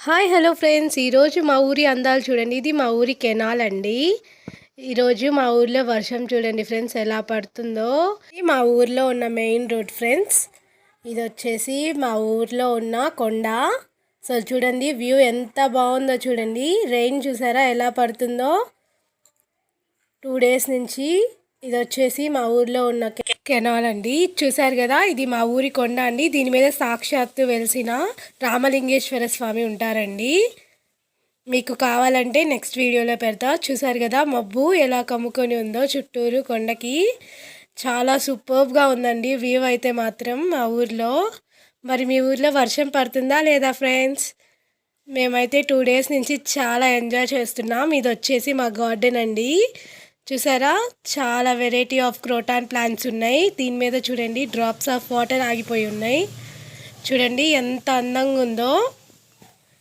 Hi hello friends, ఈరోజు మా ఊరి అందాలు చూడండి. ఇది మా ఊరి కెనాల్ అండి. ఈరోజు మా ఊర్లో వర్షం చూడండి ఫ్రెండ్స్ ఎలా పడుతుందో. ఇది మా ఊర్లో ఉన్న మెయిన్ రోడ్ ఫ్రెండ్స్. ఇది వచ్చేసి మా ఊర్లో ఉన్న కొండ. సో చూడండి వ్యూ ఎంత బాగుందో చూడండి. రెయిన్ చూసారా ఎలా పడుతుందో. 2 డేస్ నుంచి ఇది వచ్చేసి మా ఊర్లో ఉన్న కెనాల్ అండి. చూసారు కదా, ఇది మా ఊరి కొండ అండి. దీని మీద సాక్షాత్తు వెలిసిన రామలింగేశ్వర స్వామి ఉంటారండి. మీకు కావాలంటే నెక్స్ట్ వీడియోలో పెడతా. చూసారు కదా మబ్బు ఎలా కమ్ముకొని ఉందో చుట్టూరు కొండకి. చాలా సూపర్బ్గా ఉందండి వ్యూ అయితే మాత్రం మా ఊర్లో. మరి మీ ఊర్లో వర్షం పడుతుందా లేదా ఫ్రెండ్స్? మేమైతే 2 డేస్ నుంచి చాలా ఎంజాయ్ చేస్తున్నాం. ఇది వచ్చేసి మా గార్డెన్ అండి. చూసారా, చాలా వెరైటీ ఆఫ్ క్రోటాన్ ప్లాంట్స్ ఉన్నాయి. దీని మీద చూడండి డ్రాప్స్ ఆఫ్ వాటర్ ఆగిపోయి ఉన్నాయి. చూడండి ఎంత అందంగా ఉందో.